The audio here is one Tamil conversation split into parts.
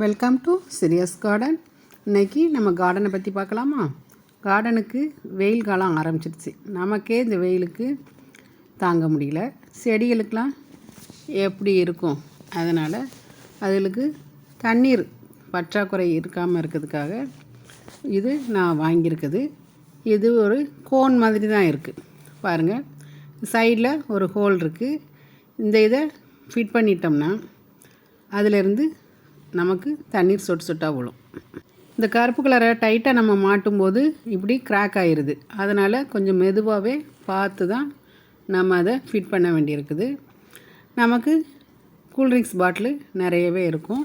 Welcome to Sirius garden. இன்றைக்கி நம்ம கார்டனை பற்றி பார்க்கலாமா? கார்டனுக்கு வெயில் காலம் ஆரம்பிச்சிருச்சு. நமக்கே இந்த வெயிலுக்கு தாங்க முடியல. செடிகளுக்கெலாம் எப்படி இருக்கும்? அதனால் அதுகளுக்கு தண்ணீர் பற்றாக்குறை இருக்காமல் இருக்கிறதுக்காக இது நான் வாங்கியிருக்குது. இது ஒரு கோன் மாதிரி தான் இருக்குது. பாருங்கள், சைடில் ஒரு ஹோல் இருக்குது. இந்த இதை ஃபிட் பண்ணிட்டோம்னா அதிலேருந்து நமக்கு தண்ணீர் சொட்டு சொட்டாக விழும். இந்த கருப்பு கலரை டைட்டாக நம்ம மாட்டும்போது இப்படி கிராக் ஆகிடுது. அதனால் கொஞ்சம் மெதுவாகவே பார்த்து தான் நம்ம அதை ஃபிட் பண்ண வேண்டியிருக்குது. நமக்கு கூல்ட்ரிங்க்ஸ் பாட்டிலு நிறையவே இருக்கும்.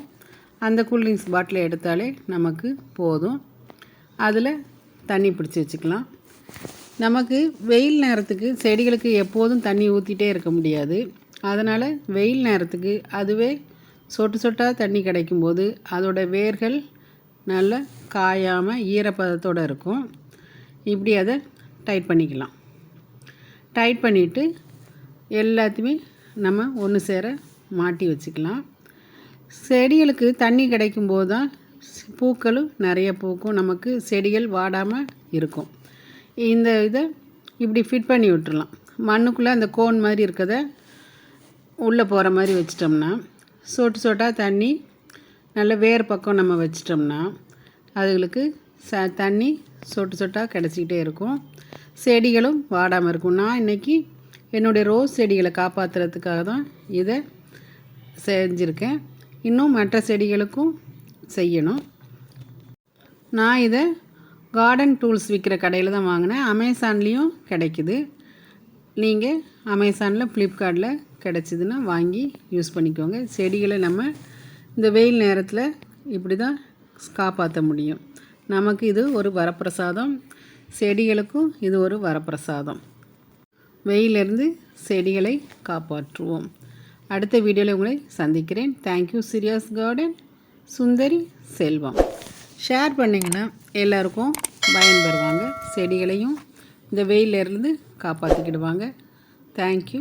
அந்த கூல்ட்ரிங்க்ஸ் பாட்டிலை எடுத்தாலே நமக்கு போதும். அதில் தண்ணி பிடிச்சி வச்சுக்கலாம். நமக்கு வெயில் நேரத்துக்கு செடிகளுக்கு எப்போதும் தண்ணி ஊற்றிட்டே இருக்க முடியாது. அதனால் வெயில் நேரத்துக்கு அதுவே சொட்டு சொட்டாக தண்ணி கிடைக்கும்போது அதோட வேர்கள் நல்லா காயாமல் ஈரப்பதத்தோடு இருக்கும். இப்படி அதை டைட் பண்ணிக்கலாம். டைட் பண்ணிவிட்டு எல்லாத்தையுமே நம்ம ஒன்று சேர மாட்டி வச்சுக்கலாம். செடிகளுக்கு தண்ணி கிடைக்கும்போது தான் பூக்களும் நிறைய பூக்கும். நமக்கு செடிகள் வாடாமல் இருக்கும். இந்த இதை இப்படி ஃபிட் பண்ணி விட்டுறலாம். மண்ணுக்குள்ளே அந்த கோன் மாதிரி இருக்கிறத உள்ளே போகிற மாதிரி வச்சிட்டோம்னா சொட்டு சொட்டாக தண்ணி நல்ல வேர் பக்கம் நம்ம வச்சிட்டோம்னா அதுகளுக்கு தண்ணி சொட்டு சொட்டாக கிடச்சிக்கிட்டே இருக்கும். செடிகளும் வாடாமல் இருக்கும். நான் இன்றைக்கி என்னுடைய ரோஸ் செடிகளை காப்பாற்றுறதுக்காக தான் இதை செஞ்சுருக்கேன். இன்னும் மற்ற செடிகளுக்கும் செய்யணும். நான் இதை கார்டன் டூல்ஸ் விற்கிற கடையில் தான் வாங்கினேன். அமேசான்லேயும் கிடைக்குது. நீங்கள் அமேசானில், ஃப்ளிப்கார்ட்டில் கிடச்சிதுன்னா வாங்கி யூஸ் பண்ணிக்கோங்க. செடிகளை நம்ம இந்த வெயில் நேரத்தில் இப்படி தான் காப்பாற்ற முடியும். நமக்கு இது ஒரு வரப்பிரசாதம். செடிகளுக்கும் இது ஒரு வரப்பிரசாதம். வெயிலிருந்து செடிகளை காப்பாற்றுவோம். அடுத்த வீடியோவில் உங்களை சந்திக்கிறேன். தேங்க்யூ. சிரியஸ் கார்டன், சுந்தரி செல்வம். ஷேர் பண்ணிங்கன்னா எல்லாருக்கும் பயன்பெறுவாங்க. செடிகளையும் இந்த வெயிலிருந்து காப்பாற்றிக்கிடுவாங்க. தேங்க்யூ.